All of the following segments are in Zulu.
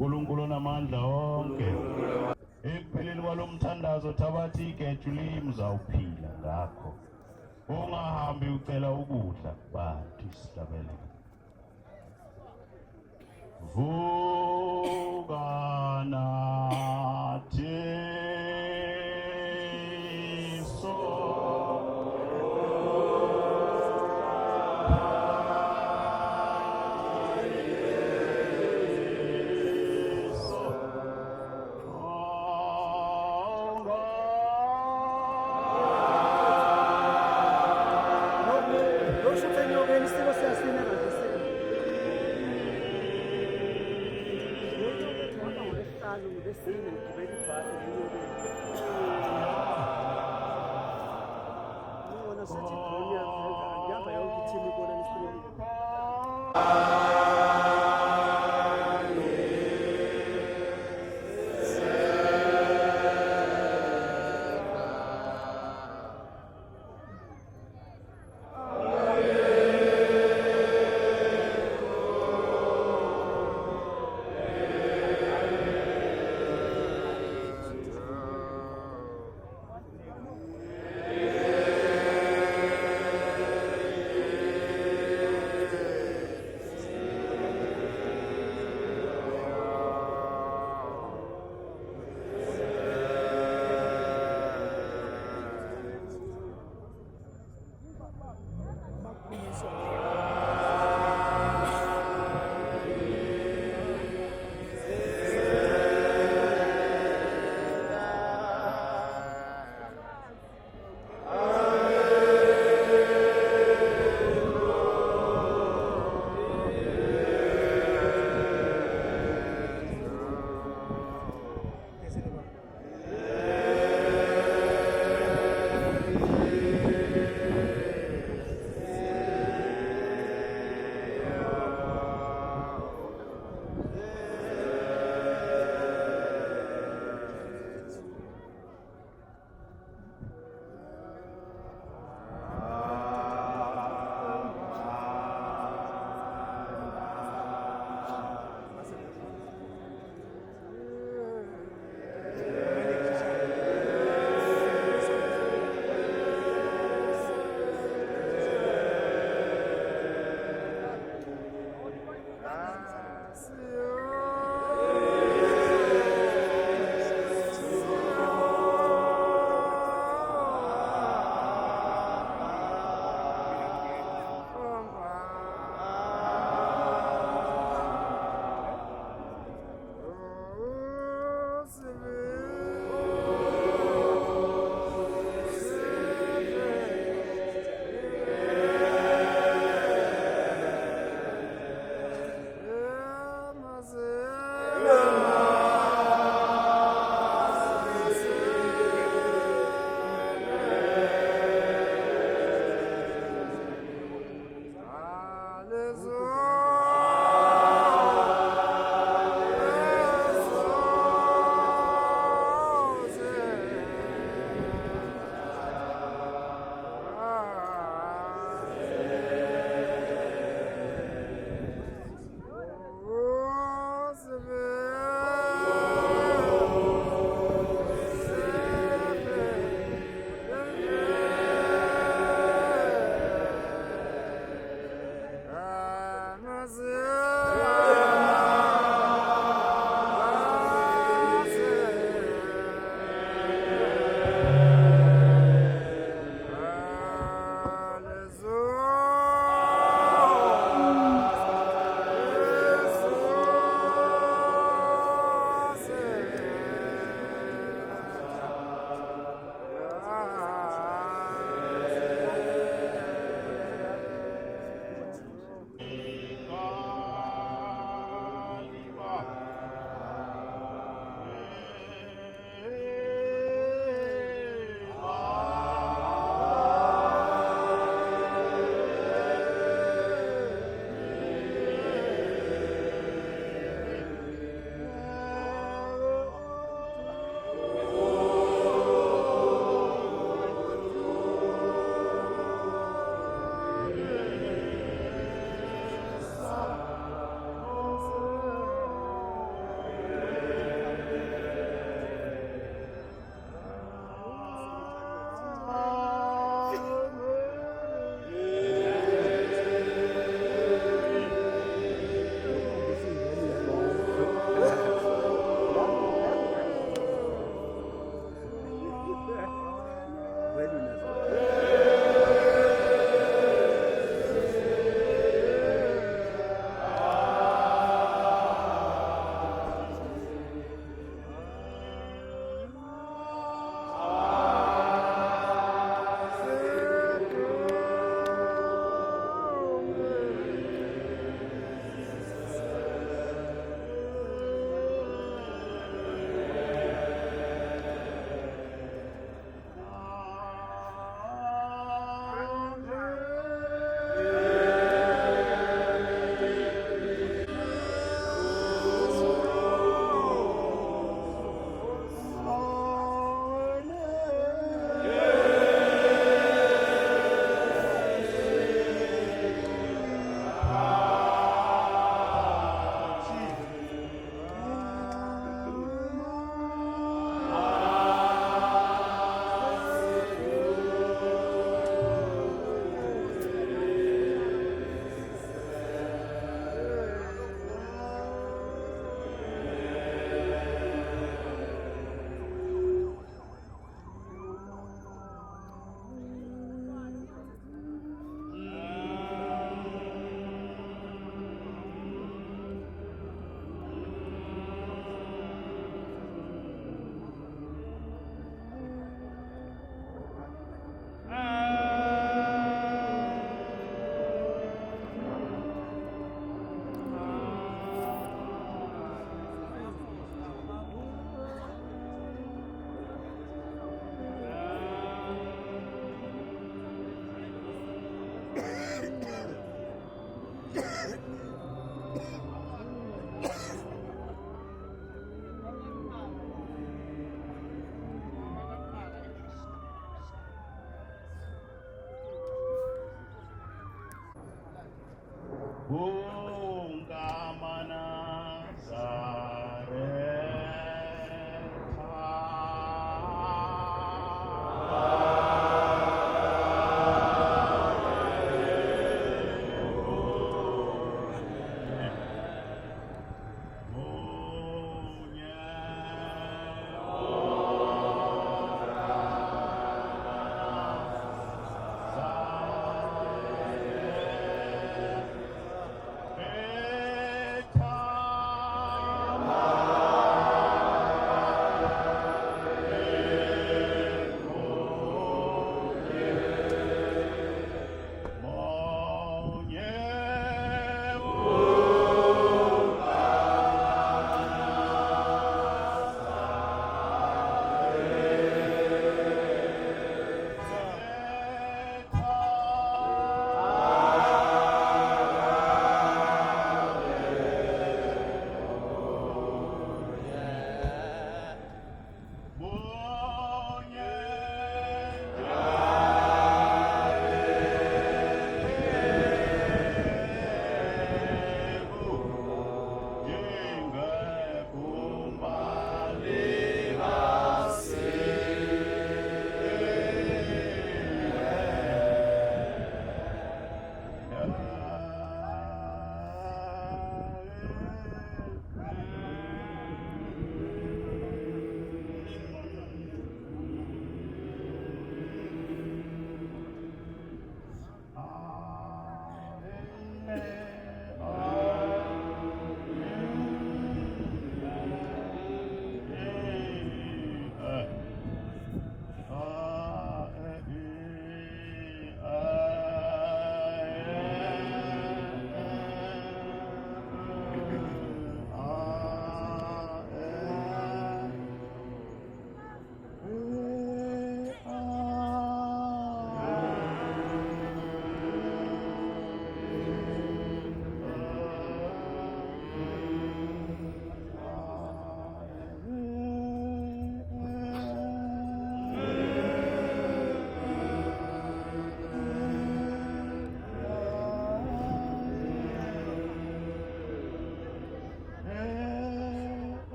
uNkulunkulu onamandla wonke ekupheleni kwalomthandazo thabathi igeju limzawuphila ngakho ungahambi ucela ukudla kubantu isihlabelelo vuka nathi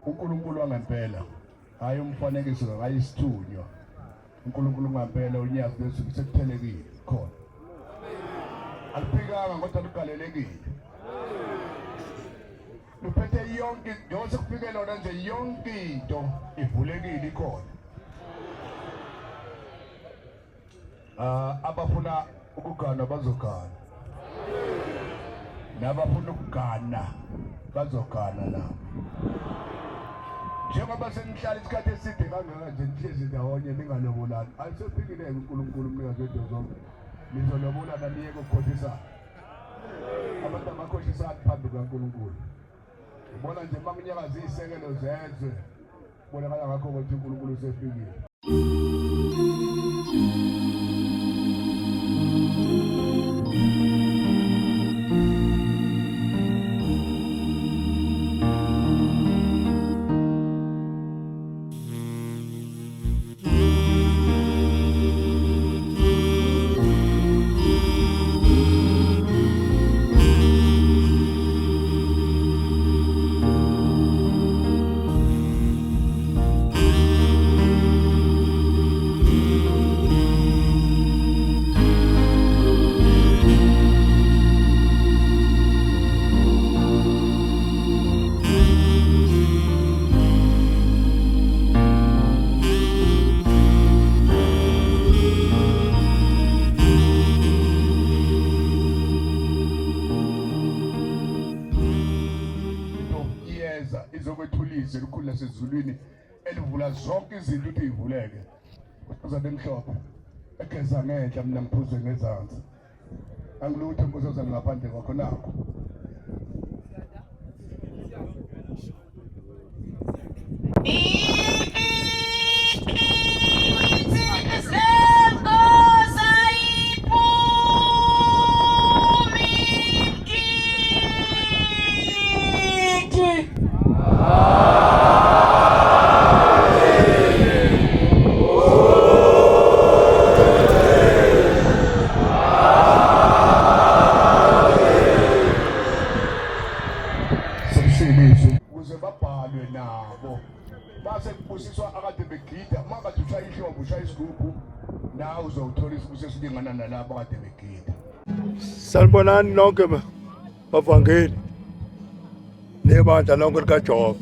uNkulunkulu wangempela hayi umfanekiso hayi isithunywa. uNkulunkulu ngempela unyazi lethu sekuthelekile khona. Alifikanga kodwa lugalelekile. Luphethe yonke yonke kufike lona nje yonke into ivulekile ikhona. Abafuna ukugana bazogana. Nabafuna ukugana bazogana nabo. Njengoba senihlala isikhathi eside kangaka nje nihlezi ndawonye ningalobolani, ayisefikile uNkulunkulu mnikazi wezinto zonke. Nizolobolana niye ukukhohlisana. Abantu abakhohlisana phambi kaNkulunkulu. Ubona nje makunyakaza isekelo zezwe. Bonakala ngakho ukuthi uNkulunkulu usefikile. Izokwethulisa ukukhulu lasezulwini elivula zonke izinto ukuthi ivuleke. Uzade mhlophe egeza ngenhla mina ngiphuze ngezansi angilutho inkosi yami ngaphandle kwakho nakho ukuze babhalwe nabo base kubusiswa akade begida manje ushaya ihlobo ushaya isigubhu nawe uzothola isibusiso esilingana nalabo akade begida. Sanibonani nonke bavangeli nebandla lonke likaJehova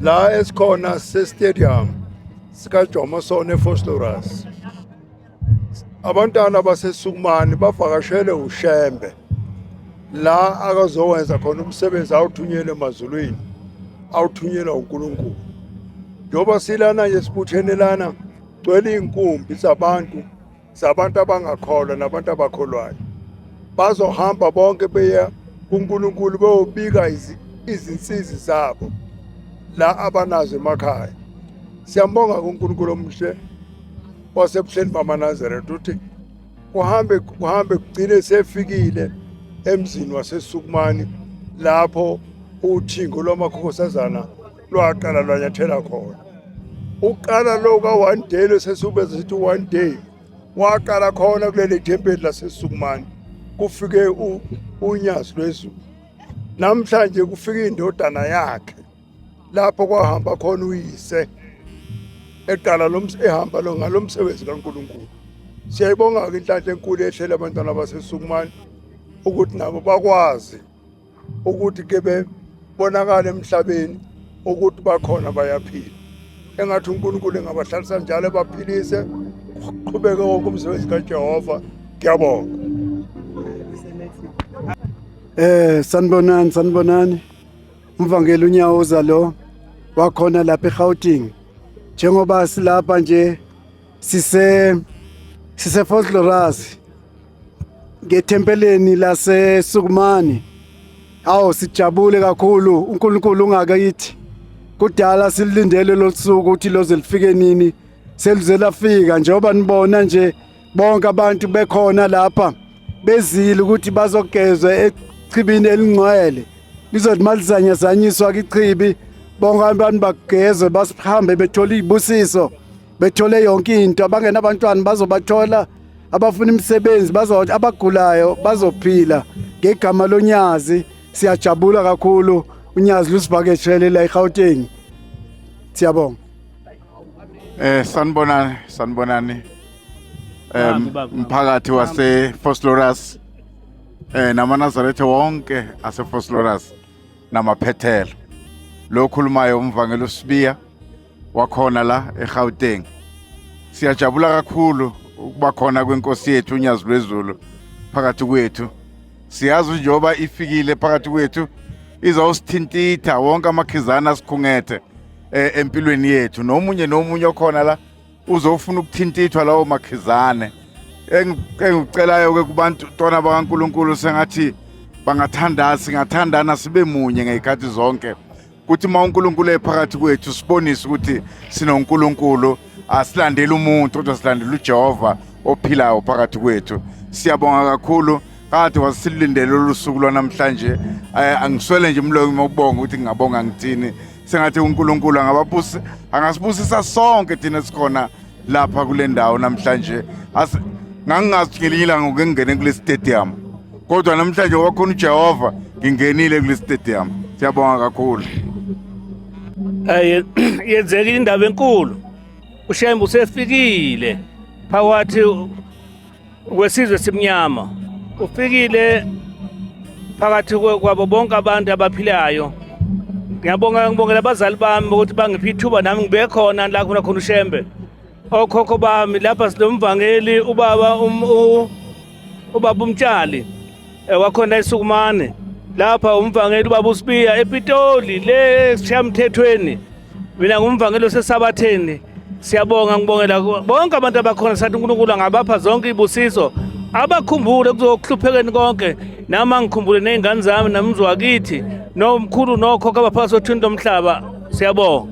la esikhona se-stadium sikaJomo Sone eFosloras. Abantwana baseSukumani bavakashele uShembe la akazowenza khona umsebenzi awuthunyelwe emazulwini awuthunyelwa uNkulunkulu. Njoba silana nje sibuthenelana gcwele inkumbi zabantu abangakholwa nabantu abakholwayo. Bazohamba bonke beya kuNkulunkulu beyobika izinsizi zabo la abanazo emakhaya. Siyambonga kuNkulunkulu omuhle wasebuhleni bamaNazaretha uthi kuhambe kugcine sefikile emzini waseSukumani lapho uthingo lwamakhokhosazana lwaqala lwanyathela khona. Uqala lo ka-1 day lesesubeza sithi 1 day waqala khona kuleli thempeli laseSukumani kufike unyazi lwezulu. Namhlanje kufika indodana yakhe lapho kwahamba khona uyise eqala ehamba ngalomsebenzi kaNkulunkulu. Siyayibonga-ke inhlanhla enkulu ehlela abantwana baseSukumani ukuthi nabo bakwazi ukuthi ke bebonakala emhlabeni ukuthi bakhona bayaphila. Engathi uNkulunkulu engabahlalisa njalo baphilise qhubeke wonke umsebenzi kaJehova. Ngiyabonga. Sanibonani umvangeli uNyawoza lo wakhona lapha eGauteng. Njengoba silapha nje sise Fosloras ngethempeleni laseSukumani. Sijabule kakhulu uNkulunkulu ungakayithi kudala silindele losuku ukuthi loze lifike nini selize lafika. Njengoba nibona nje bonke abantu bekhona lapha bezile ukuthi bazogezwa echibini elingcwele lizothi malizanyazanyiswa kwichibi bonke abantu bagezwe basihambe bethola izibusiso bethole yonke into. Abangenabantwana bazobathola, abafuna imisebenzi bazothi, abagulayo bazophila ngegama loNyazi. Siyajabula kakhulu uNyazi lusivakeshele la eGauteng. Siyabonga. Sanibonani umphakathi waseFosloras namaNazaretha wonke aseFosloras namaphethelo. Lo khulumayo umvangeli uSibiya wakhona la eGauteng. Siyajabula kakhulu ukuba khona kwenkosi yethu uNyazi lwezulu phakathi kwethu. Siyazi njengoba ifikile phakathi kwethu izawusithintitha wonke amakhizana asikhungethe empilweni yethu. Nomunye okhona la uzofuna ukuthintithwa lawo makhizane. Engicelayo ke kubantu tona bakaNkulunkulu sengathi singathandana sibe munye ngezikhathi zonke. Kuthi uma uNkulunkulu ephakathi kwethu sibonise ukuthi sinoNkulunkulu, asilandele umuntu kodwa silandele uJehova ophilayo phakathi kwethu. Siyabonga kakhulu kade wasilindele losuku lwanamhlanje. Angiswele nje umlomo ukubonga ukuthi ngingabonga ngithini. Sengathi uNkulunkulu angasibusisa sonke thina sikhona lapha kule ndawo namhlanje. Ngangingazi ngelinye ilanga ngingene kule stadium, kodwa namhlanje wakhona uJehova ngingenile kule stadium. Siyabonga kakhulu. Yenzekile indaba enkulu. uShembe usefikile phakathi kwesizwe simnyama. Ufikile phakathi kwabo bonke abantu abaphilayo. Ngibongela abazali bami ukuthi bangiphe ithuba nami ngibe khona la khona uShembe. Okhokho bami lapha sinomvangeli ubaba uMtshali wakhona eSukumane. Lapha umvangeli ubaba uSibiya ePitoli le sishamthethweni. Mina ngumvangeli oseSabatheni Siyabonga ngibongela bonke abantu abakhona sathi uNkulunkulu angabapha zonke ibusiso. Abakhumbule kuzokuhluphekeni konke. Nama ngikhumbule nezingane zami namzi wakithi nomkhulu nokhokho abaphakathi sothini lomhlaba. Siyabonga.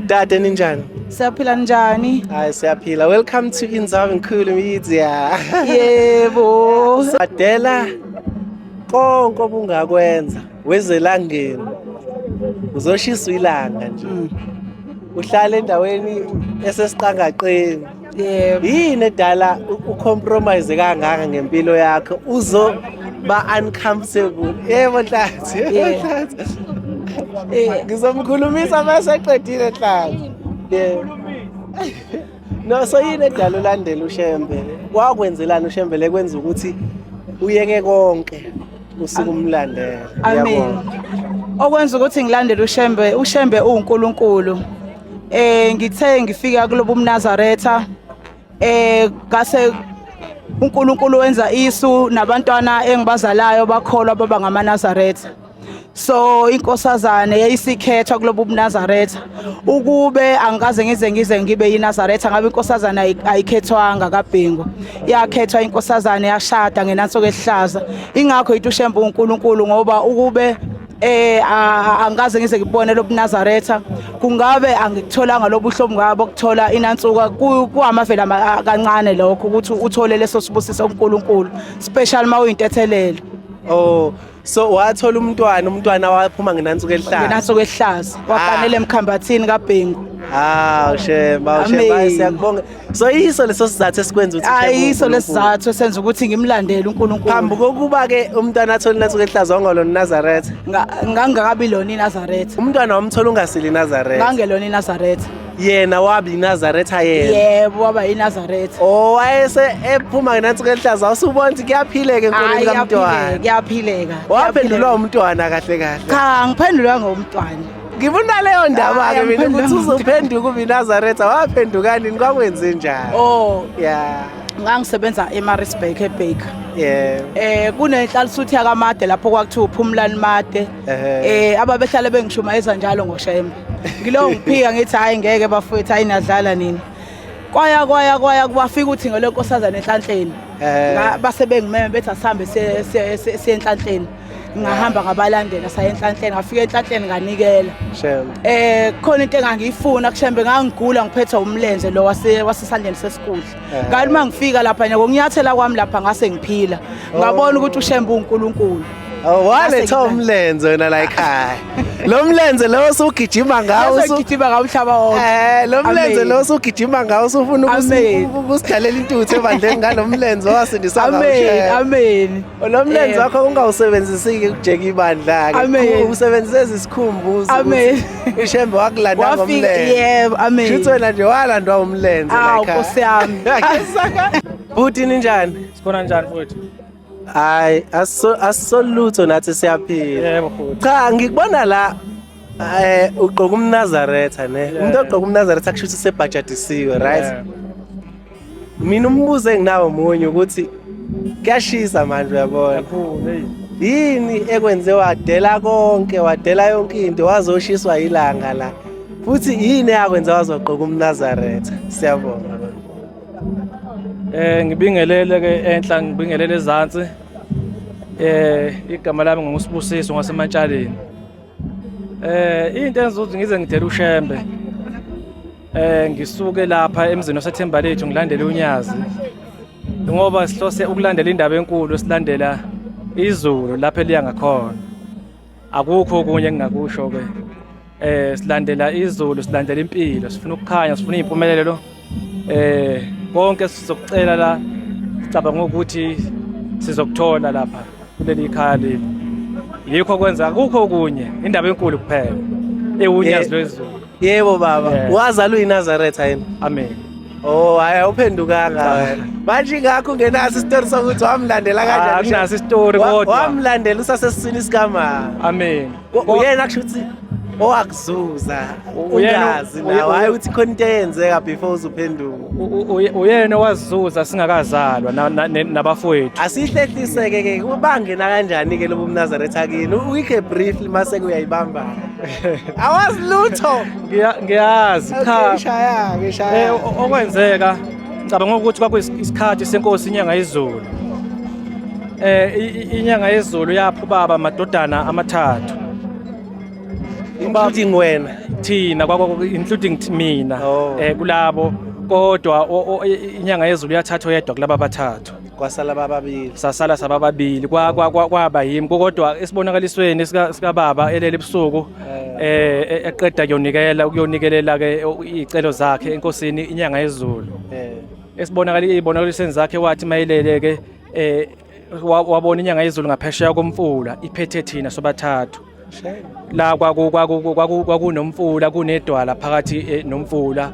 Dade ninjani? Siyaphila njani? Hayi siyaphila. Welcome to Inzawe Nkulu Media. Yebo. Adela konke obungakwenza wezelangeni. Uzoshiswa ilanga nje. Uhlala endaweni esesiqangaqeni. Yebo. Yini edala ucompromise kangaka ngempilo yakho uzoba uncomfortable. Yebo Nhlathi. Ngizomkhulumisa bese eqedile Nhlathi. Yebo. No so yini edala ulandela uShembe? Wakwenzelana uShembe lekwenza ukuthi uyeke konke usukumlandela. Amen. Okwenza ukuthi ngilandele uShembe uNkulunkulu. Ngithe ngifika kulobu umNazaretha ngase uNkulunkulu wenza isu nabantwana engibazalayo bakholwa baba ngamaNazaretha. So inkosazane yayisikhetha kulobu umNazaretha ukube angikaze ngize yiNazaretha ngabe inkosazane ayikhethwanga kaBhengu. Yakhethwa inkosazane yashada ngenansuku ehlaza. Ingakho yithi uShembe uNkulunkulu ngoba ukube angikaze ngize ngibone lobuNazaretha kungabe angikutholanga lobuhlobo ngabo ukuthola inansuka kuhamavela kancane lokho ukuthi uthole leso sibusiso uNkulunkulu special mawuyintethelelo. Oh so wathola umntwana waphuma ngenansuku ehlaza wafanele emkhambathini kaBhengu. Shemba siyakubonga. So yiso leso sizathu esikwenza ukuthi ayiso lesizathu esenza ukuthi ngimlandele uNkulunkulu. Phambi kokuba ke umntwana athola inansuku ehlaza ongelona iNazaretha. Ngangakabi lona iNazaretha. Umntwana wamthola ungasili iNazaretha. Ngangelona iNazaretha. Yena waba iNazaretha yena. Yebo waba iNazaretha. Oh wayese ephuma ngenansuku ehlaza usubona ukuthi kuyaphileka enkolweni kaMntwana. Kuyaphileka. Waphendulwa umntwana kahle kahle. Cha ngiphendulwa ngomntwana. Ngibona leyo ndaba ke mina ukuthi uzophenduka uBinazaretha waphendukani kwakwenze njani? Oh yeah. Ngangisebenza eMaritzburg eBaker. Yeah. Kunenhlalisuthi yakamade lapho kwakuthiwa uPhumlani Made. Ababehlala bengishumayeza njalo ngoShembe. Ngilo ngiphika ngithi hayi ngeke bafowethu ayinadlala nini. Kwaya kubafika uthi ngelenkosazana enhlanhleni. Base bengimeme bethi asihambe siye enhlanhleni. Ngahamba ngabalandela saya enhlanhleni ngafika enhlanhleni nganikela. Shembe. Khona into engangiyifuna kuShembe ngangigula ngiphethe umlenze lo wasesandleni sesikudla. Kanti mangifika lapha nje ngokunyathela kwami lapha ngase ngiphila. Ngabona ukuthi uShembe uNkulunkulu. Oh waletha umlenze wena la ekhaya. Lo mlenze lo usugijima ngawo usugijima ngomhlaba wonke. Lo mlenze lo usugijima ngawo usufuna ukusidalela intuthu ebandleni ngalomlenze owasindisa ngawo. Amen. Lo mlenze wakho ungawusebenzisiki ukujeka ibandla ke. Usebenzise isikhumbuzo. Amen. uShembe wakulanda ngomlenze. Yebo amen. Shuthi wena nje walandwa umlenze la ekhaya. Nkosi yami. Buthi ninjani? Sikhona njani futhi? Hayi asolutho nathi siyaphila. Yebo futhi. Cha ngikubona la ugqoka umNazaretha ne. Umuntu ogqoka umNazaretha kushuthi sebudgetisiwe right? Mina umbuzo enginawo munye ukuthi kuyashisa manje uyabona. Yini ekwenze wadela konke wadela yonke into wazoshiswa ilanga la. Futhi yini yakwenza wazogqoka umNazaretha? Siyabonga. Ngibingelele ke enhla ngibingelele ezantsi. Igama lami nguSibusiso ngaseMatshaleni. Into engizothi ngize ngidela uShembe. Ngisuke lapha emzini waseThembalethu ngilandele uNyazi. Ngoba sihlose ukulandela indaba enkulu esilandela izulu lapha eliya ngakhona. Akukho okunye engingakusho ke. Silandela izulu, silandela impilo, sifuna ukukhanya, sifuna impumelelo. Konke sizokucela la sicabanga ukuthi sizokuthola lapha kuleli khaya leli. Yikho kwenza akukho okunye, indaba enkulu kuphela. Ewunyazi lwezulu. Yebo baba, wazalwa iNazaretha yini? Amen. Oh hayi awuphendukanga wena. Manje ngakho ungenaso isitori sokuthi wamlandela kanjani? Akunaso isitori kodwa. Wamlandela usasesisini sikama. Amen. Uyena kushuthi owakuzuza uyazi nawe hayi uthi khona into eyenzeka before uzuphenduka. Uyena wazizuza singakazalwa nabafowethu. Asihlehliseke ke kubangena kanjani ke lobu mNazaretha kini? Uyike briefly mase kuyayibamba. Awazi lutho. Ngiyazi cha. Ngishaya. Okwenzeka ngicabanga ukuthi kwakuyisikhathi senkosi inyanga yezulu. Inyanga yezulu yapha ubaba amadodana amathathu. Including wena. Thina including mina kulabo kodwa inyanga yezulu yathathwa yedwa kulabo abathathu. Kwasala bababili. Sasala sabababili kwaba yimi kodwa esibonakalisweni sika baba elele ebusuku eqeda ukuyonikelela ke icelo zakhe enkosini inyanga yezulu. Esibonakalisweni zakhe wathi mayelele ke wabona inyanga yezulu ngaphesheya komfula iphethe thina sobathathu. La kwakunomfula kunedwala phakathi nomfula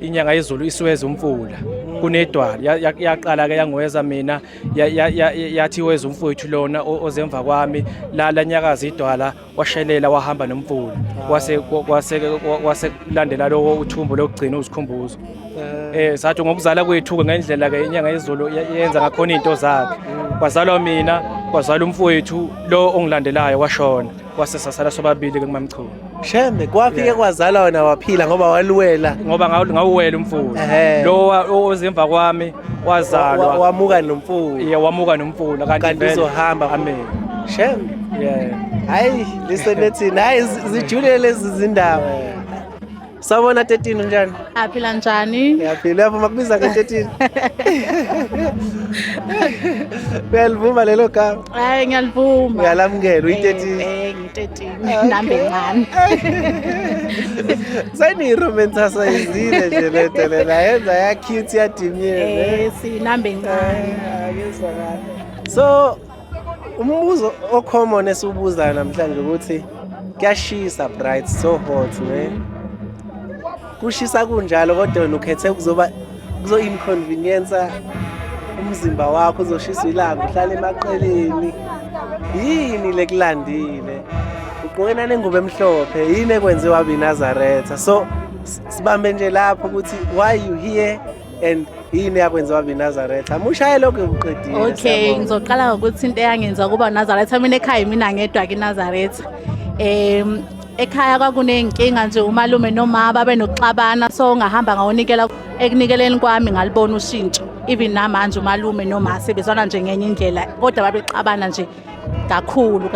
inyanga yezulu isiweza umfula kunedwala yaqala ke yangweza mina yathi weza umfowethu lona ozemva kwami la nyakaza idwala washelela wahamba nomfula kwase kulandela lo uthumbo lokugcina uzikhumbuzo sathi ngokuzala kwethu ngendlela ke inyanga yezulu yenza ngakhona into zakhe kwazalwa mina kwazala umfowethu lo ongilandelayo washona kwase sasala sobabili ke kumamchulu. Shembe kwafike kwazala wena waphila ngoba waluwela ngoba ngawuwela umfula lo ozemva kwami wazalwa wamuka nomfula wamuka nomfula kanti uzohamba amen. Shembe hayi listen thina hayi zijule lezi zindaba. Sawubona 13 njani? Aphila njani? Yaphila lapho makubiza ke 13. Uyalivuma lelo gama? Hayi ngiyalivuma. Uyalamukela uyi13. Ngi13 nambe ngani. Sayini romanticize nje lethe lena yenza ya cute yadimyele. Sinambe ngani. So umbuzo ocommon esibuzayo namhlanje ukuthi kuyashisa bright so hot ne. Kushisa kunjalo kodwa wena ukhethe kuzo inconvenience umzimba wakho uzoshisa ilanga uhlala emaqeleni yini lekulandile ugqokena nengubo emhlophe yini ekwenziwa biNazaretha so sibambe nje lapho ukuthi why you here and yini yakwenziwa biNazaretha mushaye lokho uqedile. Okay ngizoqala ngokuthi into eyangenza kuba uNazaretha mina ekhaya mina ngedwa kiNazaretha ekhaya kwakunenkinga nje umalume noma babe nokuxabana so ngahamba ngawonikela ekunikeleni kwami ngalibona ushintsho even namanje umalume noma sebezwana nje ngenye indlela kodwa babexabana nje kakhulu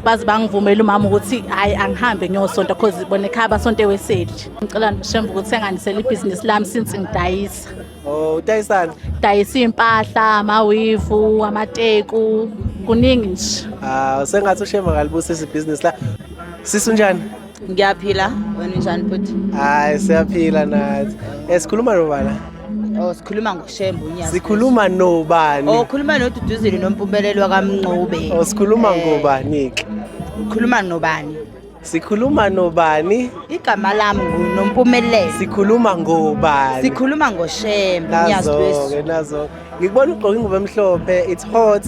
bazi bangivumela umama ukuthi hayi angihambe ngiyosonto because bona ekhaya basonto eweseli ngicela noshembe ukuthi enganisela ibhizinisi lami since ngidayisa. Udayisana? Dayisa impahla amawivu amateku kuningi nje. Sengathi ushembe ngalibusisa ibhizinisi la. Sisu njani? Ngiyaphila, wena njani futhi? Hayi siyaphila nathi. Sikhuluma nobani? Sikhuluma ngoShembe uNyazi. Sikhuluma nobani? Khuluma noDuduzile noMpumelelo kaMnqube. Sikhuluma ngobani? Khuluma nobani? Sikhuluma nobani? Igama lami nguNompumelelo. Sikhuluma ngobani? Sikhuluma ngoShembe uNyazi wethu. Nazo. Ngikubona ugqoka ingubo emhlophe, it's hot.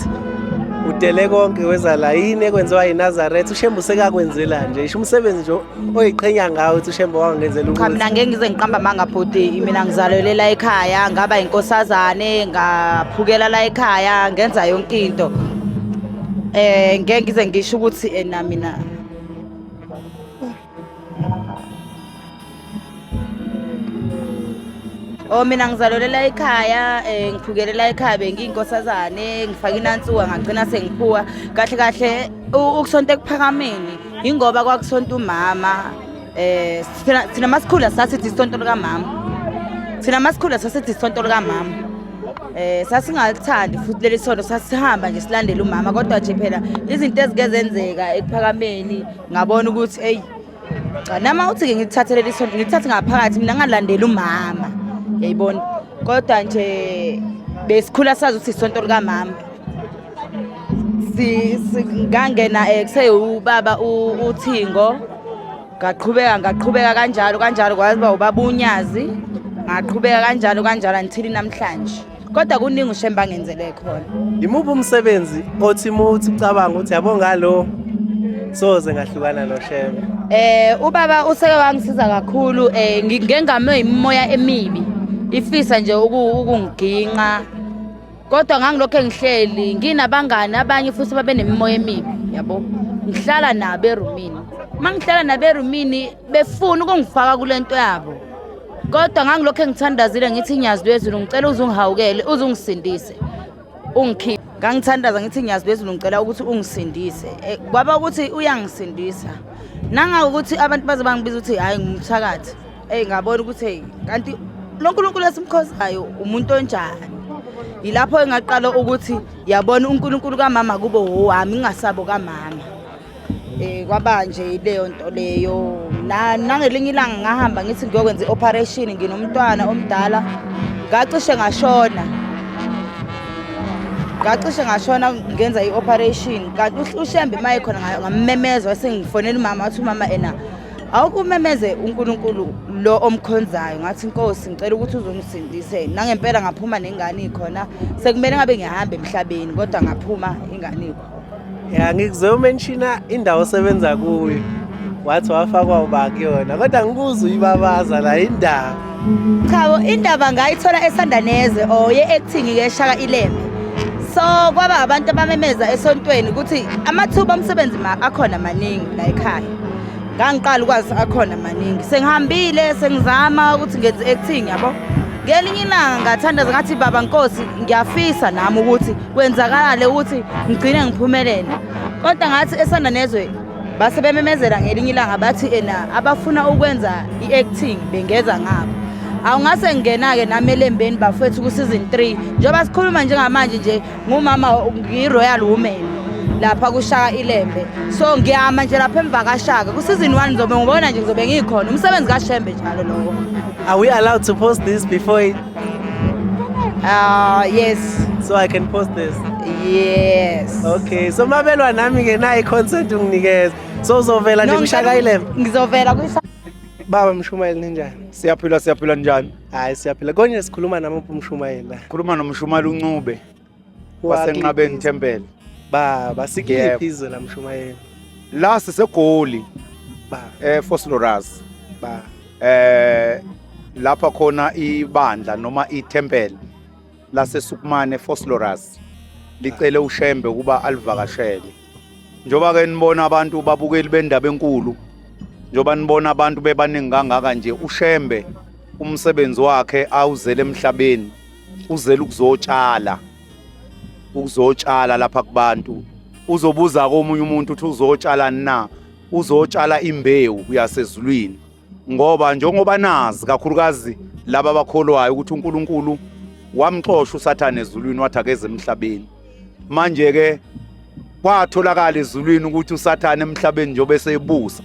Udele konke weza la yini ekwenziwa yiNazaretha uShembe usekakwenzela nje isho umsebenzi nje oyiqhenya ngawo ukuthi uShembe wangenzela ukuthi cha mina ngeke ngize ngiqamba mangabhodi mina ngizalelwe la ekhaya ngaba inkosazane ngaphukela la ekhaya ngenza yonke into ngeke ngize ngisho ukuthi na mina mina ngizalolela ekhaya ngiphukelela ekhaya bengiyinkosazane ngifaka inansuka ngagcina sengiphuwa kahle ukusonto ekuphakameni ingoba kwakusonto umama thina masikhula sasithi isonto likamama sasingalithandi futhi leli sonto sasihamba nje silandela umama kodwa nje phela izinto ezigezenzeka ekuphakameni ngabona ukuthi hey cha nama uthi ngithathe leli sonto ngithathe ngaphakathi mina ngalandela umama yayibona kodwa nje besikhula sazi ukuthi isonto likamama ngangena kuseyubaba uThingo ngaqhubeka kanjalo kwazi ba ubaba uNyazi ngaqhubeka kanjalo until namhlanje kodwa kuningi uShembe angenzele khona. Imuphi umsebenzi othi muthi ucabanga ukuthi yabo ngalo soze ngahlukana noShembe? Ubaba useke wangisiza kakhulu ngingengame imoya emibi ifisa nje ukungiginqa kodwa ngangilokho engihleli nginabangani abanye futhi babe nemimoya emibi yabo ngihlala nabo erumini mangihlala naberumini befuna ukungifaka kulento yabo kodwa ngangilokho engithandazile ngithi inyazi lwezulu ngicela uzungihawukele uzungisindise ungikhiphe ngangithandaza ngithi inyazi lwezulu ngicela ukuthi ungisindise kwaba ukuthi uyangisindisa nanga ukuthi abantu baze bangibiza ukuthi hayi ngumthakathi ngabona ukuthi kanti noNkulunkulu esimkhozayo umuntu onjani ilapho engaqala ukuthi yabona uNkulunkulu kaMama kube owami ngingasabo kaMama kwaba nje leyo nto leyo nangelinye ilanga ngahamba ngithi ngiyokwenza ioperation nginomntwana omdala ngacishe ngashona ngenza ioperation kanti uShembe maye khona ngammemeza wasengifonela uMama wathi uMama awukumemeze uNkulunkulu lo omkhonzayo ngathi Nkosi ngicela ukuthi uzongisindise nangempela ngaphuma nengane ikhona sekumele ngabe ngihamba emhlabeni kodwa ngaphuma ingane ikho ya ngikuzomenshina indawo osebenza kuyo wathi wafakwa ubakuyona kodwa ngikuza uyibabaza la indaba cha indaba ngayithola eSandaneze ye-acting ke Ilembe so kwaba abantu abamemeza esontweni ukuthi amathuba omsebenzi akhona maningi la ekhaya ngangiqala ukwazi akhona maningi sengihambile sengizama ukuthi ngenze acting yabo ngelinye ilanga ngathandaza ngathi baba Nkosi ngiyafisa nami ukuthi kwenzakala ukuthi ngigcine ngiphumelele kodwa ngathi eSandanezwe base bememezela ngelinye ilanga bathi abafuna ukwenza iacting bengeza ngabo awungase ngena ke nami elembeni bafethu ku season 3 njoba sikhuluma njengamanje nje ngumama ngiRoyal Woman lapha kuShaka Ilembe so ngiyama nje lapha emva kaShaka ku season 1 ngizobe ngibona nje ngizobe ngikhona umsebenzi kaShembe njalo lokho. Are we allowed to post this before it? Yes. So I can post this? Yes. Okay, so mabelwa nami ke na i-consent unginikeza. So uzovela nje kuShaka Ilembe? Ngizovela kuShaka. Baba Mshumayeli ninjani? Siyaphila njani? Hayi siyaphila. Konje sikhuluma namaphi uMshumayeli la? Khuluma noMshumayeli uNcube. Wasenqabeni Thembele. Baba sikiphi izwe la Mshumayeli? La sisegoli. Ba. Phosphorus. Ba. Lapha khona ibandla noma iThembele laseSukumane Phosphorus. Licele uShembe kuba alivakashele. Njoba ke nibona abantu babukeli bendaba enkulu. Njoba nibona abantu bebaningi kangaka nje uShembe umsebenzi wakhe awuzele emhlabeni uzela ukuzotshala lapha kubantu uzobuza komunye umuntu uthi uzotshala na uzotshala imbewu yasezulwini ngoba njengoba nazi kakhulukazi laba abakholwayo ukuthi uNkulunkulu wamxoxa uSathane ezulwini wathi akeze emhlabeni manje ke kwatholakala ezulwini ukuthi uSathane emhlabeni njobe seyibusa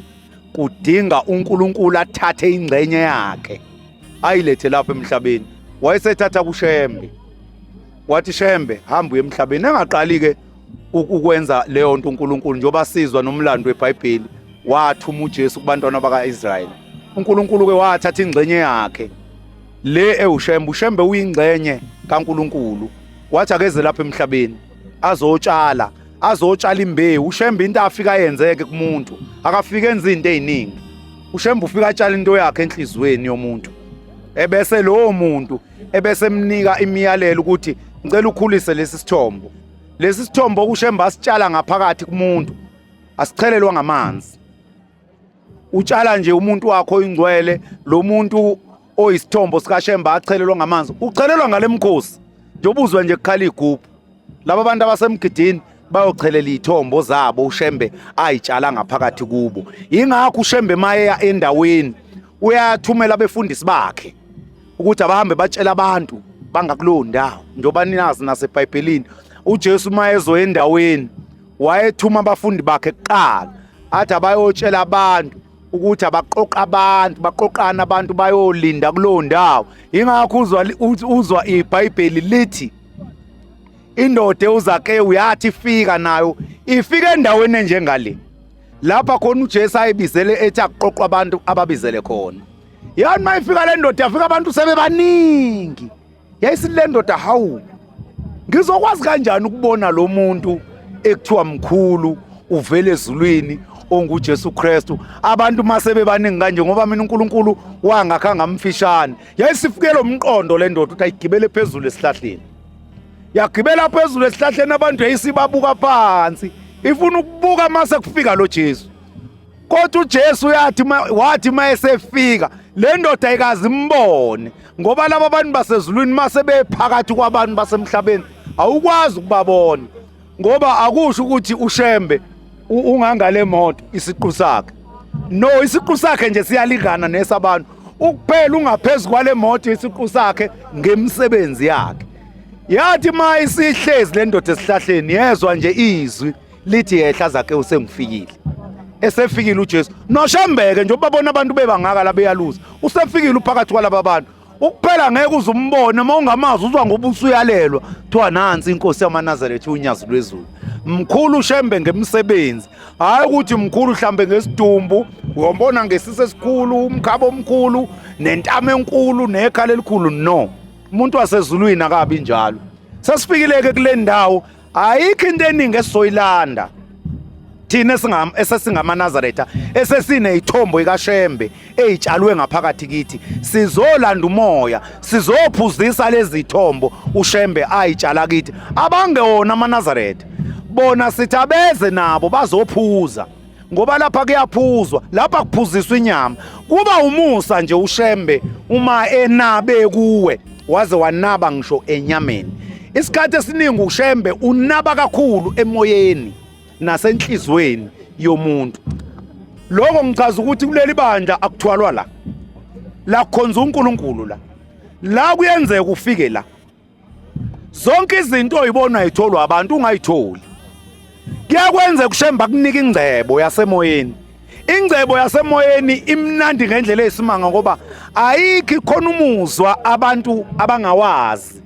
kudinga uNkulunkulu athathe ingcenye yakhe ayilethe lapha emhlabeni wayesethatha kuShembe wathi Shembe hamba uye emhlabeni engaqali ke ukwenza leyo nto uNkulunkulu njoba sizwa nomlando weBhayibheli wathuma uJesu kubantwana bakaIsrayeli uNkulunkulu ke wathatha ingcenye yakhe le uShembe uyingcenye kaNkulunkulu wathi akeze lapha emhlabeni azotshala imbewu uShembe into afika yenzeke kumuntu akafika enza into eziningi uShembe ufika atshala into yakhe enhlizweni yomuntu ebese lowo muntu ebese emnika imiyalelo ukuthi ngicela ukhulise lesi sithombo uShembe asitshala ngaphakathi kumuntu asichelelwa ngamanzi utshala nje umuntu wakho oyingcwele lo muntu oyisithombo sikaShembe achelelwa ngamanzi uchelelwa ngalemkhosi njengoba uzwa nje kukhala igubhu laba abantu abasemgidini bayochelela izithombo zabo uShembe ayitshala ngaphakathi kubo ingakho uShembe maye endaweni uyathumela abefundisi bakhe ukuthi abahambe batshela abantu bangakulowo ndawo njoba ninazi naseBhayibhelini uJesu mayezo endaweni wayethuma abafundi bakhe kuqala athi abayotshela abantu ukuthi baqoqana abantu bayolinda kulowo ndawo ingakho uzwa iBhayibheli lithi indoda uZakewu yathi fika nayo ifika endaweni enjengale lapha khona uJesu ayibizele ethi aqoqa abantu ababizele khona yani mayifika le ndoda yafika abantu sebebaningi yayisile ndoda hawu ngizokwazi kanjani ukubona lo muntu ekuthiwa mkhulu uvele ezulwini onguJesu Kristu abantu masebebaningi kanje ngoba mina uNkulunkulu wangakhanga amfishane yayisifikele umqondo le ndoda uthi ayigibele phezulu esihlahleni yagibela phezulu esihlahleni abantu yayisibabuka phansi ifuna ukubuka mase kufika lo Jesu kodwa uJesu wathi mayesefika le ndoda ayikazi imbone, ngoba laba abantu basezulwini mase bephakathi kwabantu basemhlabeni awukwazi ukubabona, ngoba akusho ukuthi uShembe ungangale moto isiqu sakhe. No, isiqu sakhe nje siyalingana nesabantu, ukuphela ungaphezulu kwale moto isiqu sakhe ngemsebenzi yakhe. Yathi ma isihlezi le ndoda esihlahleni yezwa nje izwi lithi yehla zakhe usengifikile. Esefikile uJesu noShembeke nje babona abantu bebangaka la beyaluza, usefikile uphakathi kwalaba bantu. Ukuphela ngeke uzumbone uma ungamazi uzwa ngoba usuyalelwa kuthiwa nansi inkosi yamaNazaretha unyazi lwezulu. Mkhulu uShembe ngemsebenzi, hayi ukuthi mkhulu mhlambe ngesidumbu, uyombona ngesise esikhulu, umkhabo omkhulu, nentamo enkulu, nekhala elikhulu. No, umuntu wasezulwini akabi njalo. Sesifikileke kule ndawo, ayikho into eningi esizoyilanda thina esesingamaNazaretha esesineyithombo ikaShembe eyitshalwe ngaphakathi kithi. Sizolanda umoya, sizophuzisa lezi thombo uShembe ayitshala kithi. Abangewona amaNazaretha bona sithi abeze nabo bazophuza, ngoba lapha kuyaphuzwa, lapha kuphuziswa inyama. Kuba umusa nje uShembe uma enabe kuwe waze wanaba ngisho enyameni. Isikhathi esiningi uShembe unaba kakhulu emoyeni nasenhlizweni yomuntu. Lokho ngichaza ukuthi kuleli bandla akuthwalwa la kukhonza uNkulunkulu la kuyenzeka ufike la. Zonke izinto oyibona ayitholwa abantu ungayitholi. Kuyakwenza uShembe kunika ingcebo yasemoyeni. Ingcebo yasemoyeni imnandi ngendlela esimanga, ngoba ayikho khona umuzwa abantu abangawazi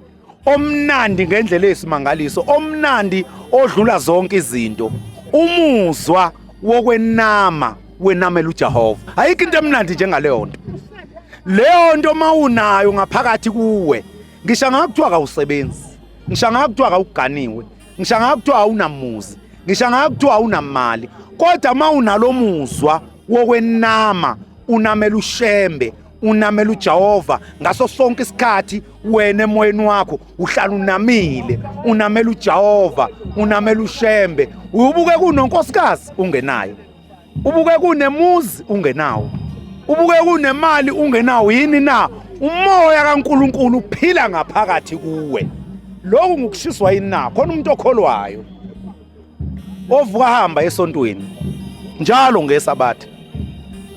omnandi ngendlela esimangaliso, omnandi odlula zonke izinto, umuzwa wokwenama wenamela uJehova. Ayikho into emnandi njengaleyo nto. Leyo nto mawunayo ngaphakathi kuwe, ngisho ngakuthiwa kawusebenzi, ngisho ngakuthiwa kawuganiwe, ngisho ngakuthiwa awunamuzi, ngisho ngakuthiwa awunamali, kodwa mawunalo muzwa wokwenama, unamela uShembe, unamela uJehova ngaso sonke isikhathi, wena emoyeni wakho uhlala unamile, unamela uJehova, unamela uShembe. Ubuke kunonkosikazi ungenayo, ubuke kunemuzi ungenawo, ubuke kunemali ungenawo, yini na umoya kaNkulunkulu uphila ngaphakathi kuwe. Lokhu ngokushiswa yini na? Khona umuntu okholwayo ovuka hamba esontweni njalo ngeSabatha,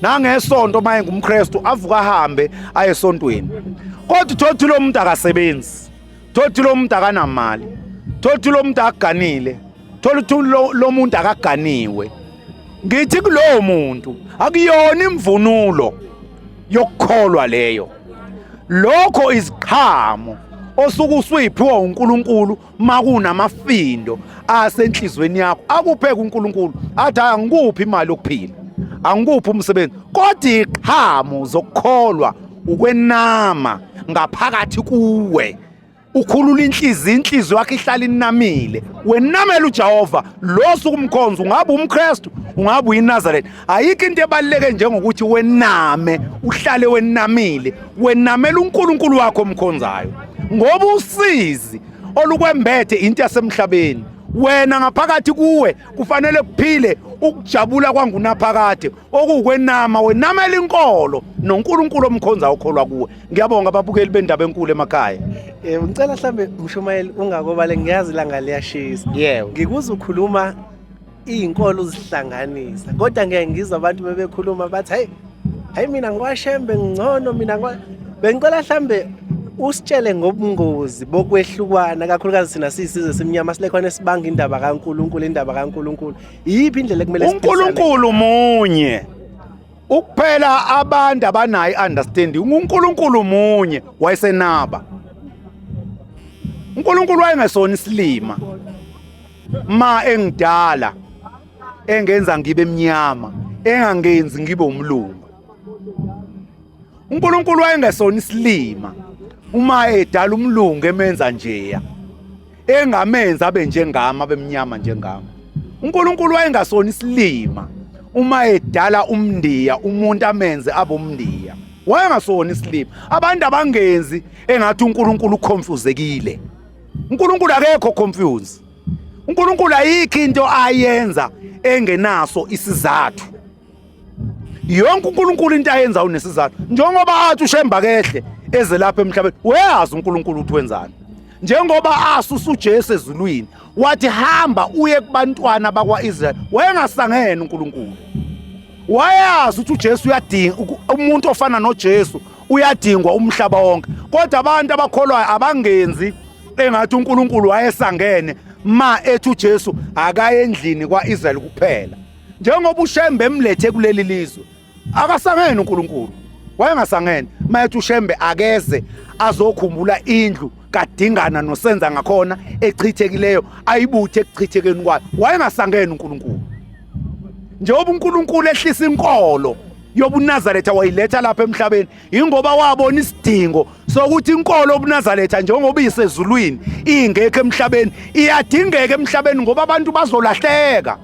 nangesonto maye ngumKristu avuka ahambe ayesontweni, kodwa thothi lo muntu akasebenzi, thothi lo muntu akanamali, thothi lo muntu akaganile, thothi lo muntu akaganiwe. Ngithi kulowo muntu akuyona imvunulo yokukholwa leyo. Lokho iziqhamo osuke usuyiphiwa uNkulunkulu makunamafindo asenhlizweni yakho. Akupheke uNkulunkulu athi angikuphi imali yokuphila, angikuphi umsebenzi, kodwa iqhamo zokukholwa ukwenama ngaphakathi kuwe. Ukhulula inhliziyo yakho ihlala inamile, wenamela uJehova. Lo sukumkhonza, ungabe umKristu, ungabe uyiNazaretha, ayikho into ebaluleke njengokuthi wename, uhlale wenamile, wenamela uNkulunkulu wakho omkhonzayo, ngoba usizi olukwembethe into yasemhlabeni. Wena ngaphakathi kuwe kufanele kuphile ukujabula kwangunaphakade, okukwenama, wenamela inkolo noNkulunkulu omkhonza okholwa kuwe. Ngiyabonga ababukeli bendaba enkulu emakhaya. Ngicela mhlambe Mshumayeli ungakobale, ngiyazi langa liyashisa. Yebo. Ngikuza ukukhuluma izinkolo uzihlanganisa, kodwa ngeke ngizwe abantu bebekhuluma bathi hayi mina ngwaShembe ngcono, mina bengicela mhlambe usitshele ngobungozi bokwehlukana, kakhulukazi sina sisizwe simnyama silekhona sibanga indaba kaNkulunkulu, indaba kaNkulunkulu. Yiphi indlela ekumele siphisane? uNkulunkulu munye. Ukuphela abantu abanayo understanding, uNkulunkulu munye wayesenaba. uNkulunkulu wayengesona isilima ma engidala, engenza ngibe emnyama, engangenzi ngibe umlungu. uNkulunkulu wayengesona isilima uma edala umlungu emenza njeya, engamenza abe njengami, abe mnyama njengami. uNkulunkulu wayengasona isilima uma edala umndiya, umuntu amenze abe umndiya. Wayengasona isilima. Abantu abangenzi engathi uNkulunkulu uconfusekile. uNkulunkulu akekho confuse. uNkulunkulu ayikho into ayenza engenaso isizathu. yonke uNkulunkulu into ayenza unesizathu. Njengoba athi uShemba kehle eze lapha emhlabeni, uyazi uNkulunkulu uthi wenzani. Njengoba asusa uJesu ezulwini, wathi hamba uye kubantwana bakwaIsrael, wayengasangene uNkulunkulu. Wayazi ukuthi uJesu uyadinga umuntu ofana noJesu uyadingwa umhlaba wonke. Kodwa abantu abakholwayo abangenzi engathi uNkulunkulu wayesangene ma ethi uJesu akaye endlini kwaIsrael kuphela. Njengoba uShembe emlethe kuleli lizwe, akasangene uNkulunkulu. Wayengasangene ma ethi uShembe akeze azokhumbula indlu kadingana nosenza ngakhona echitekileyo ayibuthe ekuchithekeni kwayo. Wayengasangene uNkulunkulu. Njengoba uNkulunkulu ehlisa inkolo yobuNazaretha wayiletha lapha emhlabeni, ingoba wabona isidingo sokuthi inkolo yobuNazaretha njengoba isezulwini ingekho emhlabeni, iyadingeka emhlabeni ngoba abantu bazolahleka.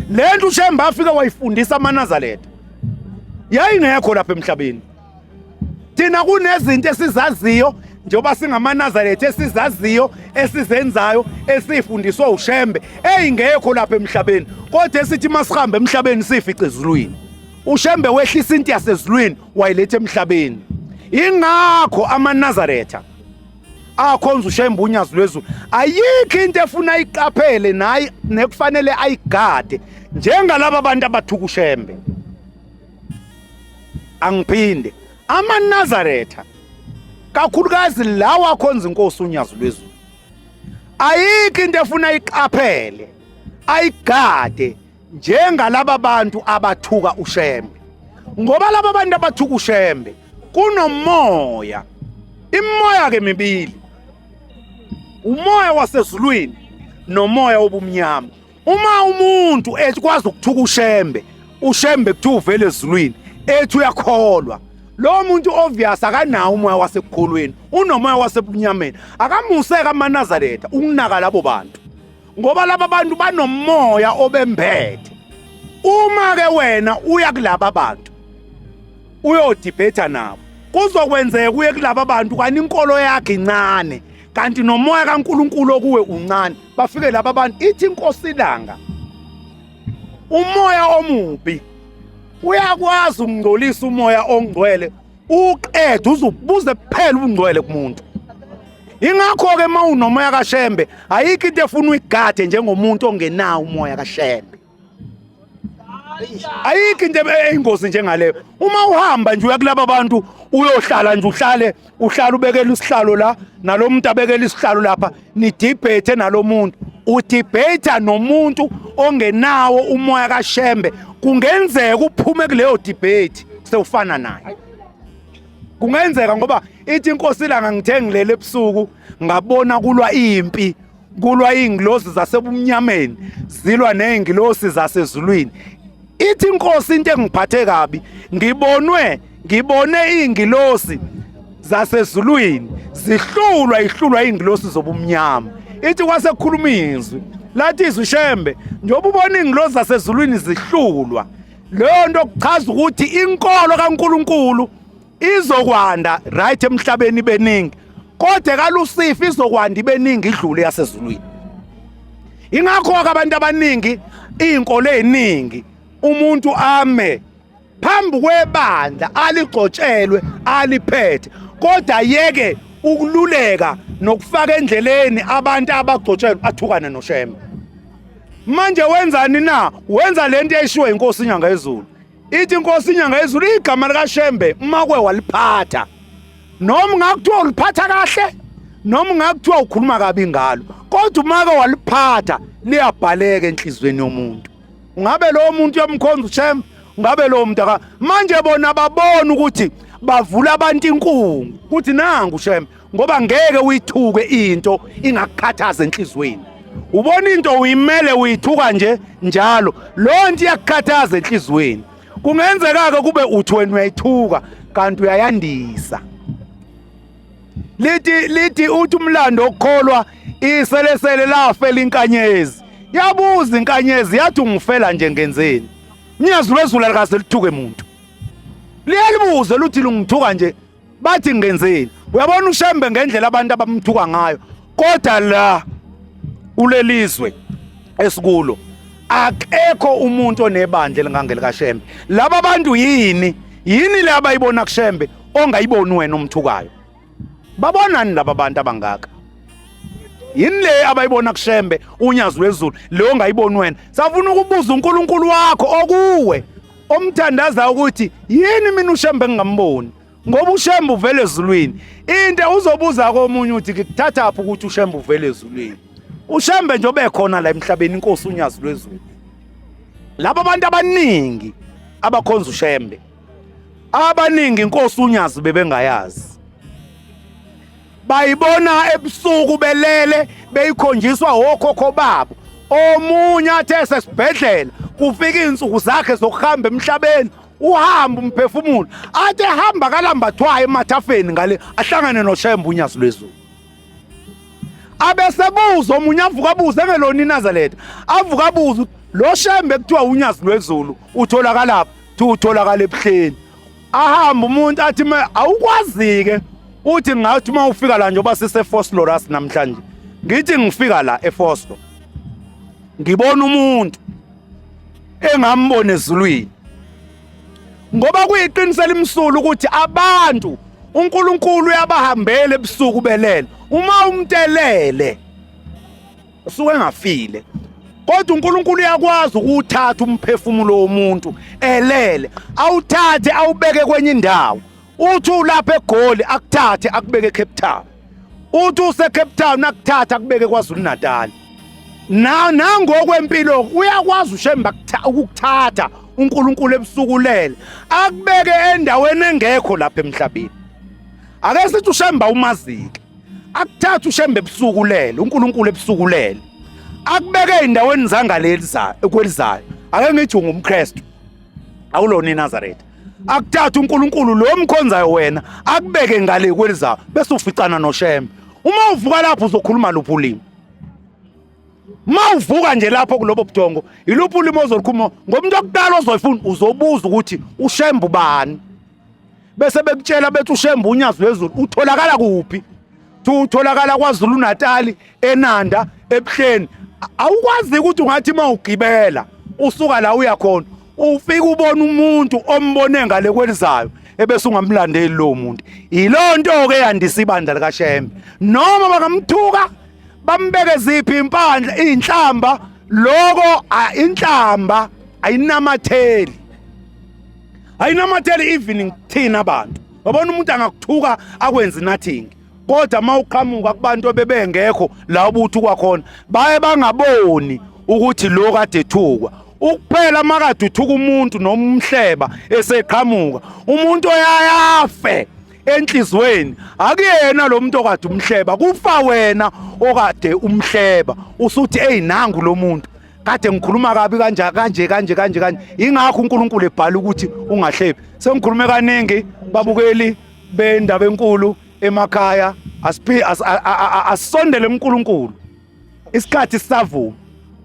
Lento uShemba afika wayifundisa amaNazaretha yayingekho lapha emhlabeni. Thina kunezinto esizaziyo njengoba singamaNazaretha esizaziyo esizenzayo esifundiswa uShembe eyingekho lapha emhlabeni, kodwa esithi masihambe emhlabeni sifice ezulwini. uShembe wehlisa into yasezulwini wayiletha emhlabeni. Ingakho amaNazaretha akhonza uShembe unyazi lwezulu. Ayikho into efuna iqaphele naye nekufanele ayigade njengalabo abantu abathuka uShembe. Angiphinde amaNazaretha kakhulukazi lawa akhonza inkosi unyazi lwezulu, ayikho into efuna iqaphele ayigade njengalabo abantu abathuka uShembe. Ngoba labo abantu abathuka uShembe kunomoya, imimoya ke mibili, umoya wasezulwini nomoya wobumnyama. Uma umuntu ekwazi ukuthuka uShembe, uShembe kuthiwa uvele ezulwini ethi uyakholwa, lo muntu obvious akanawo umoya wasekukholweni, unomoya wasebunyameni. Akamuseka amaNazaretha ukunaka labo bantu, ngoba laba bantu banomoya obembethe. Uma ke wena uya kulaba bantu uyodibhetha nabo, kuzokwenzeka uye kulaba bantu kanti inkolo yakhe incane, kanti nomoya kaNkulunkulu okuwe uncane. Bafike laba bantu ithi inkosi ilanga, umoya omubi uyakwazi ukungcolisa umoya ongcwele, uqede uzubuze kuphela ubungcwele kumuntu. Ingakho ke ma unomoya kaShembe ayikho into efuna uyigade njengomuntu ongenawo umoya kaShembe. Ayikho into eyingozi njengaleyo. Uma uhamba nje uyakulaba bantu uyohlala nje uhlala ubekela isihlalo la nalomuntu abekela isihlalo lapha, nidibhethe nalomuntu, udibhetha nomuntu ongenawo umoya kaShembe, kungenzeka uphume kuleyo debate sewufana naye. Kungenzeka ngoba ithi inkosi ilanga ngithe ngilele ebusuku ngabona kulwa impi, kulwa ingilosi zasebumnyameni zilwa nezingilosi zasezulwini. Ithi inkosi into engiphathe kabi, ngibone ingilosi zasezulwini zihlulwa ingilosi zobumnyama. Ithi kwasekukhuluma izwi lathi uShembe njengoba ubona ingilosi zasezulwini zihlulwa, leyo nto kuchaza ukuthi inkolo kaNkulunkulu izokwanda right emhlabeni beningi, kodwa kaLucifer izokwanda ibeningi idlule yasezulwini. Ingakho abantu abaningi izinkolo eziningi umuntu ame phambi kwebandla aligcotshelwe aliphethe, kodwa yeke ukululeka nokufaka endleleni abantu abagcotshelwe athukane noShembe. Manje wenzani na? Wenza lento eyishiwe inkosi inyanga yezulu. Ithi inkosi inyanga yezulu igama likaShembe makwe waliphatha, noma ngakuthiwa uliphatha kahle noma ngakuthiwa ukhuluma kabi ngalo, kodwa umake waliphatha liyabhaleka enhlizweni yomuntu. Ungabe lo muntu yomkhonza uShembe, ungabe lo muntu manje bona babona ukuthi bavula abantu inkungu ukuthi nangu uShembe, ngoba ngeke uyithuke into ingakukhathaza enhlizweni. Ubona into uyimele uyithuka nje njalo, lo nto iyakukhathaza enhlizweni. Kungenzeka ke kube uthi wena uyayithuka kanti uyayandisa. Lithi uthi umlando okukholwa iselesele lafela inkanyezi. Yabuza inkanyezi yathi ungifela nje ngenzeni. Nyazi lwezulu alikaze lithuke umuntu. Liyalibuza luthi lungithuka nje bathi ngenzeni. Uyabona uShembe ngendlela abantu abamthuka ngayo, kodwa la kulelizwe esikulo akekho umuntu onebandla elingangelikaShembe. Laba bantu yini le abayibona kuShembe ongayiboni wena umthukayo? Babonani laba bantu abangaka? Yini le abayibona kuShembe unyazi lwezulu le ongayiboni wena? Safuna ukubuza uNkulunkulu wakho okuwe omthandaza ukuthi yini mina uShembe ngingamboni, ngoba uShembe uvele ezulwini. Into uzobuza komunye uthi ngikuthathaphi ukuthi uShembe uvele ezulwini. uShembe nje obekhona la emhlabeni inkosi unyazi lwezulu. Laba bantu abaningi abakhonza uShembe, abaningi inkosi unyazi bebengayazi. Bayibona ebusuku belele beyikhonjiswa okhokho babo. Omunye athe sesibhedlela kufika insuku zakhe zokuhamba emhlabeni, uhamba umphefumulo athe hamba kalambathwayo emathafeni ngale ahlangane noShembe unyazi lwezulu. Abesebuza omunye avuka abuze ngelona iNazaretha, avuka abuza lo Shembe kuthiwa unyazi lwezulu utholakala phi? Utholakala ebuhleni. Ahamba umuntu athi awukwazi ke uthi ngathi uma ufika la njengoba siseFosloras namhlanje, ngithi ngifika la eFoslo ngibona umuntu engambona ezulwini, ngoba kuyiqinisela imsulu ukuthi abantu uNkulunkulu uyabahambela ebusuku belele. Uma umtelele usuke engafile, kodwa uNkulunkulu uyakwazi ukuthatha umphefumulo womuntu elele, awuthathe awubeke kwenye indawo. Uthi ulapha eGoli akuthathe akubeke eCape Town, uthi useCape Town akuthatha akubeke kwaZulu Natal. Nangokwempilo uyakwazi uShembe ukukuthatha uNkulunkulu ebusuku lele akubeke endaweni engekho lapha emhlabeni. Ake sithi uShembe umazike, akuthatha uShembe ebusuku lele, uNkulunkulu ebusuku lele akubeke endaweni zangalelizayo ekwelizayo. Ake ngithi ungumKristu awulona iNazaretha, akuthatha uNkulunkulu lo mkhonzayo wena akubeke ngale kwelizayo bese uficana noShembe. Uma uvuka lapho uzokhuluma luphi ulimi? Mawuvuka nje lapho kulobo budongo iluphi ulimi ozolukhuluma? Ngomuntu okudala ozoyifuna uzobuza ukuthi uShembe ubani, bese bekutshela bethi uShembe unyazi lwezulu utholakala kuphi? Utholakala kwaZulu Natal, eNanda, ebuhleni. Awukwazi ukuthi ungathi mawugibela usuka la uya khona ufika ubona umuntu ombone ngale kwelizayo ebese ungamlandeli lo muntu. Ilonto ke yandisa ibandla likaShembe. Noma bangamthuka bambeke ziphi impandla inhlamba, lokho inhlamba ayinamatheli, ayinamatheli even thina abantu. Wabona umuntu angakuthuka akwenza nothing, kodwa mawuqhamuka kubantu obebengekho la ubuthu kwakhona baye bangaboni ukuthi lo kade ethukwa. Ukuphela makade uthuka umuntu noma umhleba eseqhamuka, umuntu oyayafe enhlizweni akuyena lo muntu okade umhleba, kufa wena okade umhleba. Usuthi hey nangu lo muntu kade ngikhuluma kabi kanje. Ingakho uNkulunkulu ebhala ukuthi ungahlebi. Sengikhulume kaningi babukeli bendaba enkulu emakhaya, asisondele uNkulunkulu isikhathi sisavuma,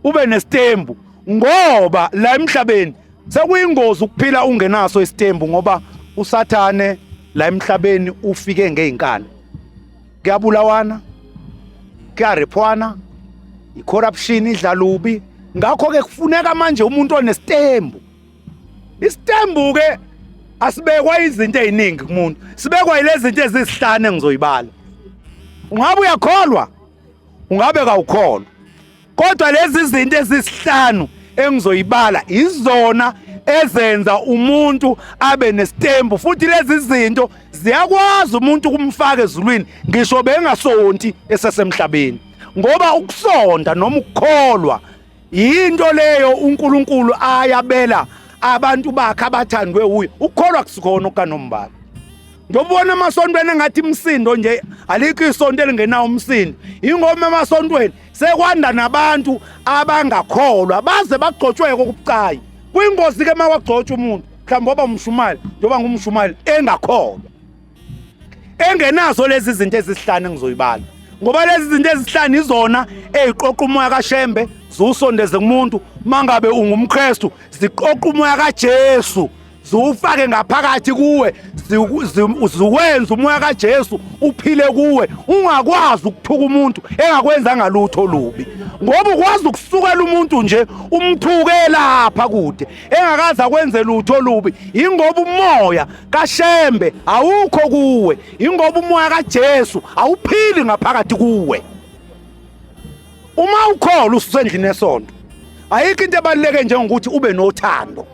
ube nesitembu, ngoba la emhlabeni sekuyingozi ukuphila ungenaso isitembu, ngoba uSathane la emhlabeni ufike ngeinkani. Kuyabulawana, kuyarepwana, icorruption idlalubi. Ngakho ke kufuneka manje umuntu onesitembu. Isitembu ke asibekwa izinto eziningi kumuntu, sibekwa ilezi zinto ezisihlanu engizoyibala. Ungabe uyakholwa, ungabe kawukholwa, kodwa lezi zinto ezisihlanu engizoyibala izona ezenza umuntu abe nesitembu. Futhi lezi zinto ziyakwazi umuntu kumfaka ezulwini ngisho bengasonti esesemhlabeni, ngoba ukusonda noma ukukholwa into leyo uNkulunkulu ayabela abantu bakhe abathandwe uye. Ukukholwa kusikhona okaNombala. Ngiyobona emasontweni engathi imsindo nje alikho isonto elingenawo umsindo. Ingoma emasontweni sekwanda nabantu abangakholwa baze bagcotshweke kokubucayi. Kuyingozi ke mawagcotsha umuntu mhlawumbe ngoba umshumali, njoba ngumshumali engakholwa, engenazo lezi zinto ezisihlanu engizoyibala, ngoba lezi zinto ezisihlanu izona eziqoqa umoya kaShembe ziwusondeze kumuntu. Mangabe ungumKristu ziqoqa umoya kaJesu ziwufake ngaphakathi kuwe ziwenza umoya kaJesu uphile kuwe ungakwazi ukuthuka umuntu engakwenzanga lutho olubi ngoba ukwazi ukusukela umuntu nje umthuke lapha kude engakaza akwenze lutho olubi ingoba umoya kaShembe awukho kuwe ingoba umoya kaJesu awuphili ngaphakathi kuwe uma ukholwa usendlini esonto ayikho into ebaluleke njengokuthi ube nothando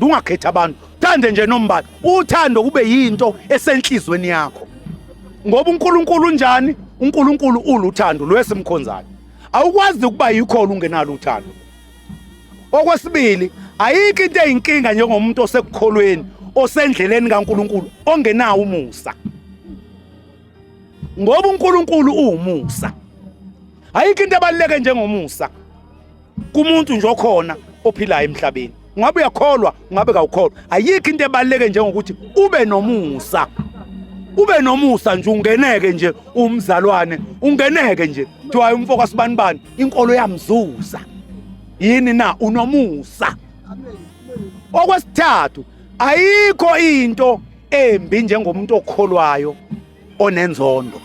ungakhethi abantu thande nje nombala uthando kube yinto esenhlizweni yakho ngoba uNkulunkulu unjani uNkulunkulu uluthando lwesimkhonzayo awukwazi ukuba yikholo ungenalo uthando okwesibili ayikho into eyinkinga njengomuntu osekukholweni osendleleni kaNkulunkulu ongenawo umusa ngoba uNkulunkulu uumusa ayikho into ebaluleke njengomusa kumuntu nje okhona ophilayo emhlabeni ngabe uyakholwa ngabe kawukholwa ayikho into ebaluleke njengokuthi ube nomusa nje ungeneke nje umzalwane ungeneke nje thiwa umfoko sibanibani inkolo yamzuza yini na unomusa okwesithathu ayikho into embi njengomuntu okholwayo onenzondo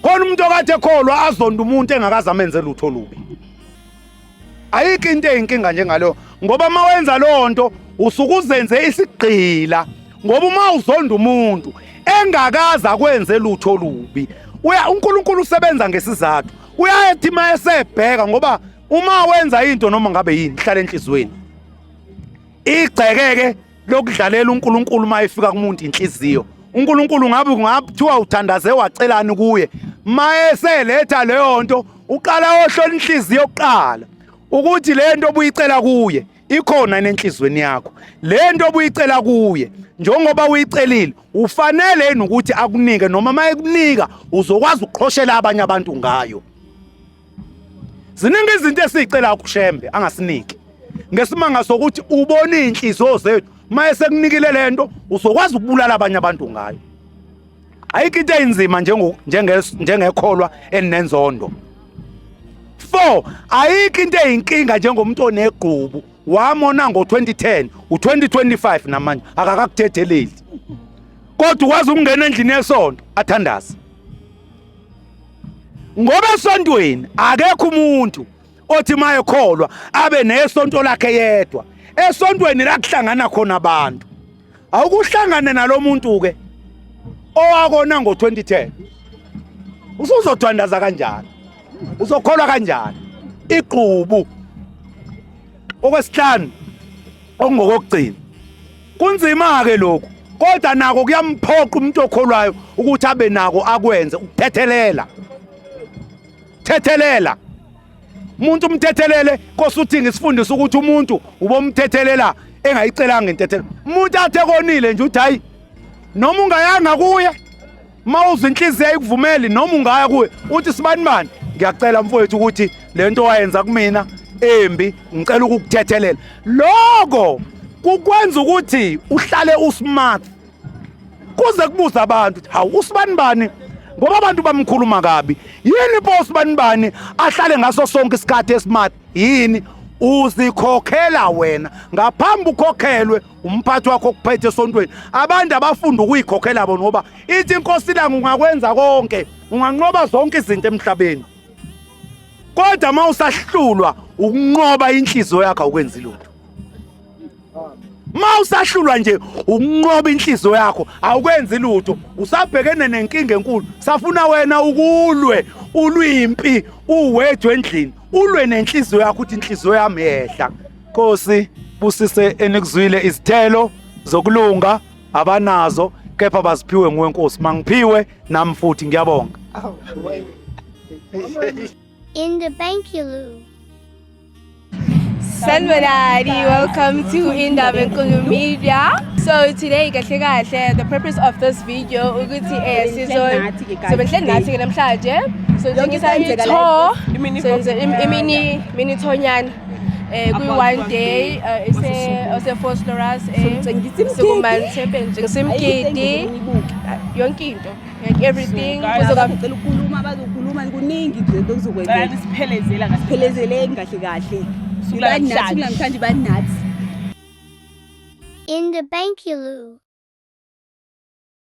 khona umuntu okade ekholwa azonda umuntu engakaza amenze lutho lubi ayikho into eyinkinga njengalo ngoba mawenza lonto usukuzenze isigqila ngoba uma uzonda umuntu engakaza kwenze lutho lubi uNkulunkulu usebenza ngesizathu uyayethi mayesebheka ngoba uma wenza into noma ngabe yini hlala enhlizweni igcekeke lokudlalela uNkulunkulu mayefika kumuntu inhliziyo uNkulunkulu ngabe kungathiwa uthandaze wacelani kuye mayeseletha leyo nto uqala ohlola inhliziyo yokuqala ukuthi lento obuyicela kuye ikhona enhlizweni yakho lento obuyicela kuye njengoba uyicelile ufanele ukuthi akunike noma mayekunika uzokwazi ukuqhoshela abanye abantu ngayo ziningi izinto esicela ukuShembe angasiniki ngesimanga sokuthi ubona inhliziyo zethu mayesekunikile lento uzokwazi ukubulala abanye abantu ngayo ayikho into enzima njengekholwa enenzondo 4 ayikho into eyinkinga njengomuntu onegqubu wamona ngo2010 u2025 namanje akakakuthetheleli kodwa ukwazi ukungena endlini yesonto athandaza ngoba esontweni akekho umuntu othi mayekholwa abe nesonto lakhe yedwa esontweni la kuhlangana khona abantu awukuhlangane nalomuntu ke owakona ngo2010 usuzothandaza kanjani uzokholwa kanjani iqhubu okwesihlanu okungokugcina kunzima ke lokho kodwa nako kuyamphoqa umuntu okholwayo ukuthi abe nako akwenze ukuthethelela umuntu umthethelele kosuthi ngisifundisa ukuthi umuntu ubomthethelela engayicelanga intethelo umuntu athe konile nje uthi hayi noma ungayanga kuye mawuza inhliziyo ayikuvumeli noma ungaya kuye uthi sibanibani ngiyacela mfowethu ukuthi lento wayenza kumina embi ngicela ukukuthethelela lokho kukwenza ukuthi uhlale usmart kuze kubuza abantu hawu usibanibani ngoba abantu bamkhuluma kabi yini boss banibani ahlale ngaso sonke isikhathi esmart yini uzikhokhela wena ngaphambi ukhokhelwe umphathi wakho kuphethe esontweni abantu abafunda ukuyikhokhela bona ngoba ithi inkosi langu ungakwenza konke unganqoba zonke izinto emhlabeni kodwa mawusahlulwa ukunqoba inhliziyo yakho ukwenza lutho mawusahlulwa nje ukunqoba inhliziyo yakho awukwenzi lutho usabhekene nenkinga enkulu safuna wena ukulwe ulwimpi uwedwe endlini ulwe nenhliziyo yakho uthi inhliziyo yami yehla Nkosi busise enikuzwile izithelo zokulunga abanazo kepha baziphiwe nguwe Nkosi mangiphiwe nami futhi ngiyabonga In the Bankulu. Sanibonani, welcome to Indaba Enkulu Media. So today the purpose of this video ukuthi sizobenhle nathi ke namhlanje so ngizisa tour mini thonyana kuyi one day ose Foslorus sikumani temple njengisemgidi yonke into everything ukukhuluma bazokhuluma kuningi nje bekuzokwenza siphelezele kahle kahle Ibani nathi kulamhlanje ibani nathi. In the Bankulu.